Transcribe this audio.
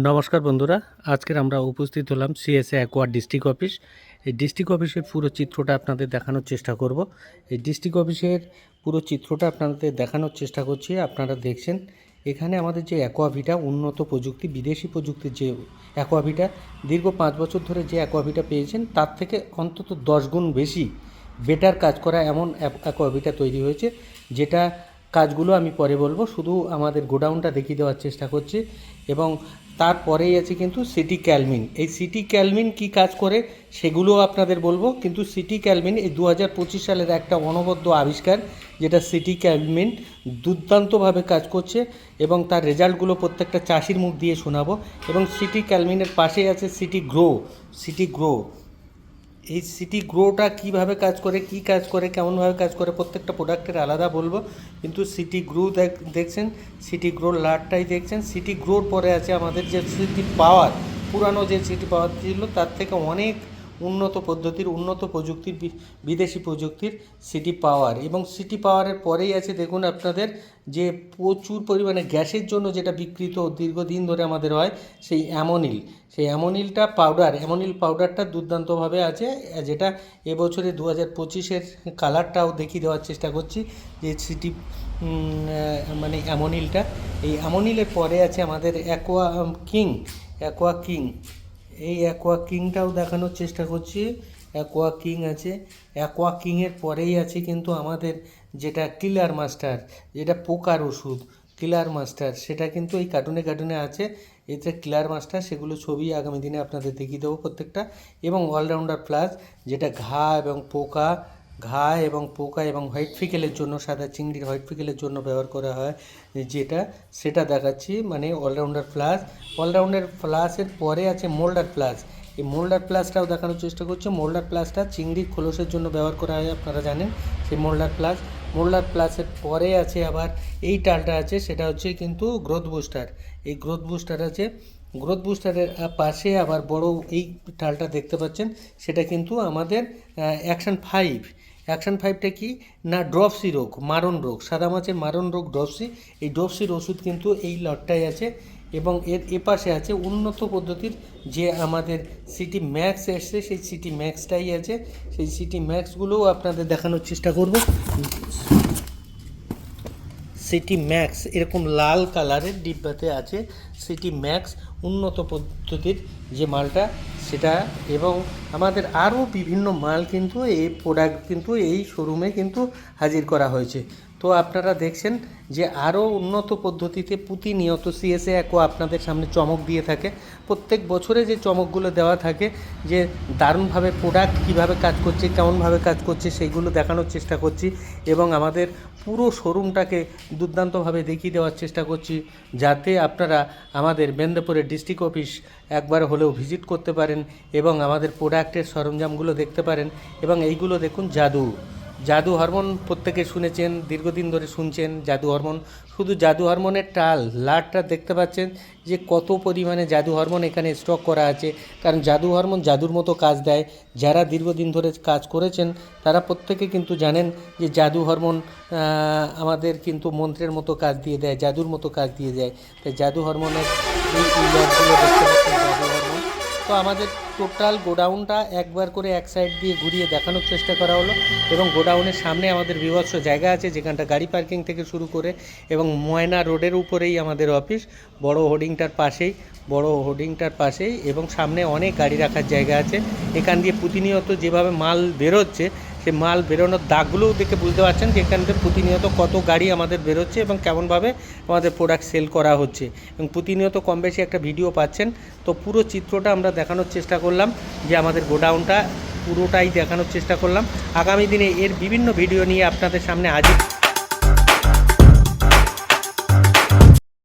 নমস্কার বন্ধুরা, আজকের আমরা উপস্থিত হলাম সিএসএ অ্যাকোয়া ডিস্ট্রিক্ট অফিস। এই ডিস্ট্রিক্ট অফিসের পুরো চিত্রটা আপনাদের দেখানোর চেষ্টা করব। এই ডিস্ট্রিক্ট অফিসের পুরো চিত্রটা আপনাদের দেখানোর চেষ্টা করছি। আপনারা দেখছেন এখানে আমাদের যে অ্যাকোয়াভিটা উন্নত প্রযুক্তি, বিদেশি প্রযুক্তির যে অ্যাকোয়াভিটা, দীর্ঘ 5 বছর ধরে যে অ্যাকোয়াভিটা পেয়েছেন তার থেকে অন্তত 10 গুণ বেশি বেটার কাজ করা এমন অ্যাকোয়াভিটা তৈরি হয়েছে, যেটা কাজগুলো আমি পরে বলবো। শুধু আমাদের গোডাউনটা দেখিয়ে দেওয়ার চেষ্টা করছি। এবং তারপরেই আছে কিন্তু সিটি ক্যালমিন। এই সিটি ক্যালমিন কী কাজ করে সেগুলোও আপনাদের বলবো। কিন্তু সিটি ক্যালমিন এই 2025 সালের একটা অনবদ্য আবিষ্কার, যেটা সিটি ক্যালমিন দুর্দান্তভাবে কাজ করছে এবং তার রেজাল্টগুলো প্রত্যেকটা চাষির মুখ দিয়ে শোনাবো। এবং সিটি ক্যালমিনের পাশেই আছে সিটি গ্রো। এই সিটি গ্রোটা কীভাবে কাজ করে, কী কাজ করে, কেমনভাবে কাজ করে, প্রত্যেকটা প্রোডাক্টের আলাদা বলবো। কিন্তু সিটি গ্রো দেখছেন, সিটি গ্রোর লাটটাই দেখছেন। সিটি গ্রোর পরে আছে আমাদের যে সিটি পাওয়ার, পুরানো যে সিটি পাওয়ার ছিল তার থেকে অনেক উন্নত পদ্ধতির, উন্নত প্রযুক্তির, বিদেশি প্রযুক্তির সিটি পাওয়ার। এবং সিটি পাওয়ারের পরেই আছে দেখুন আপনাদের যে প্রচুর পরিমাণে গ্যাসের জন্য যেটা বিকৃত দীর্ঘদিন ধরে আমাদের হয়, সেই অ্যামোনিল। সেই অ্যামোনিল পাউডারটা দুর্দান্তভাবে আছে, যেটা এবছরে 2025-এর কালারটাও দেখিয়ে দেওয়ার চেষ্টা করছি। যে সিটি মানে অ্যামোনিলটা, এই অ্যামোনিলের পরে আছে আমাদের অ্যাকোয়া কিং। এই অ্যাকোয়া কিংটাও দেখানোর চেষ্টা করছি। অ্যাকোয়া কিং আছে, অ্যাকোয়া কিংয়ের পরেই আছে কিন্তু আমাদের যেটা কিলার মাস্টার, যেটা পোকার ওষুধ কিলার মাস্টার, সেটা কিন্তু এই কার্টুনে আছে। এতে কিলার মাস্টার, সেগুলো ছবি আগামী দিনে আপনাদের দেখিয়ে দেবো প্রত্যেকটা। এবং অলরাউন্ডার প্লাস, যেটা ঘা এবং পোকা এবং হোয়াইট ফিকেলের জন্য, সাদা চিংড়ির হোয়াইট ফিকেলের জন্য ব্যবহার করা হয়, সেটা দেখাচ্ছি। মানে অলরাউন্ডার প্লাসের পরে আছে মোল্ডার প্লাস। এই মোল্ডার প্লাসটাও দেখানোর চেষ্টা করছি। মোল্ডার প্লাসটা চিংড়ির খোলসের জন্য ব্যবহার করা হয়, আপনারা জানেন সেই মোল্ডার প্লাসের পরে আছে আবার এই টালটা আছে, সেটা হচ্ছে কিন্তু গ্রোথ বুস্টার। এই গ্রোথ বুস্টারের পাশে আবার বড় এই টালটা দেখতে পাচ্ছেন, সেটা কিন্তু আমাদের অ্যাকশন 5টা কি না, ড্রপসি রোগ, মারণ রোগ, সাদা মাছের মারণ রোগ ড্রপসি। এই ড্রপসির ওষুধ কিন্তু এই লটটাই আছে। এবং এর এপাশে আছে উন্নত পদ্ধতির যে আমাদের সিটি ম্যাক্স এসছে, সেই সিটি ম্যাক্সটাই আছে। সেই সিটি ম্যাক্সগুলোও আপনাদের দেখানোর চেষ্টা করব। সিটি ম্যাক্স এরকম লাল কালারের ডিব্বাতে আছে সিটি ম্যাক্স উন্নত পদ্ধতির যে মালটা, সেটা। এবং আমাদের আরও বিভিন্ন মাল কিন্তু এই প্রোডাক্ট কিন্তু এই শোরুমে কিন্তু হাজির করা হয়েছে। তো আপনারা দেখছেন যে আরও উন্নত পদ্ধতিতে প্রতিনিয়ত সিএসএ অ্যাকোয়া আপনাদের সামনে চমক দিয়ে থাকে। প্রত্যেক বছরে যে চমকগুলো দেওয়া থাকে, যে দারুণভাবে প্রোডাক্ট কীভাবে কাজ করছে, কেমনভাবে কাজ করছে, সেইগুলো দেখানোর চেষ্টা করছি। এবং আমাদের পুরো শোরুমটাকে দুর্দান্তভাবে দেখিয়ে দেওয়ার চেষ্টা করছি, যাতে আপনারা আমাদের মেদিনীপুরের ডিস্ট্রিক্ট অফিস একবার হলেও ভিজিট করতে পারেন এবং আমাদের প্রোডাক্টের সরঞ্জামগুলো দেখতে পারেন। এবং এইগুলো দেখুন, জাদু হরমোন প্রত্যেকে শুনেছেন, দীর্ঘদিন ধরে শুনছেন জাদু হরমোন। শুধু জাদু হরমোনের লাটটা দেখতে পাচ্ছেন যে কত পরিমাণে জাদু হরমোন এখানে স্টক করা আছে। কারণ জাদু হরমোন জাদুর মতো কাজ দেয়। যারা দীর্ঘদিন ধরে কাজ করেছেন তারা প্রত্যেকে কিন্তু জানেন যে জাদু হরমোন আমাদের কিন্তু মন্ত্রের মতো কাজ দিয়ে দেয়, জাদুর মতো কাজ দিয়ে দেয়। তাই জাদু হরমোনের এই লটগুলো দেখতে পাচ্ছেন, জাদু হরমোন। তো আমাদের টোটাল গোডাউনটা একবার করে এক সাইড দিয়ে ঘুরিয়ে দেখানোর চেষ্টা করা হলো। এবং গোডাউনের সামনে আমাদের বিভৎস জায়গা আছে, যেখানটা গাড়ি পার্কিং থেকে শুরু করে, এবং ময়না রোডের উপরেই আমাদের অফিস, বড় হোর্ডিংটার পাশেই। এবং সামনে অনেক গাড়ি রাখার জায়গা আছে। এখান দিয়ে প্রতিনিয়ত যেভাবে মাল বেরোচ্ছে, সেই মাল বেরোনোর দাগগুলোও দেখে বুঝতে পারছেন যে এখান থেকে প্রতিনিয়ত কত গাড়ি আমাদের বেরোচ্ছে এবং কেমনভাবে আমাদের প্রোডাক্ট সেল করা হচ্ছে। এবং প্রতিনিয়ত কম বেশি একটা ভিডিও পাচ্ছেন। তো পুরো চিত্রটা আমরা দেখানোর চেষ্টা করলাম, যে আমাদের গোডাউনটা পুরোটাই দেখানোর চেষ্টা করলাম। আগামী দিনে এর বিভিন্ন ভিডিও নিয়ে আপনাদের সামনে হাজির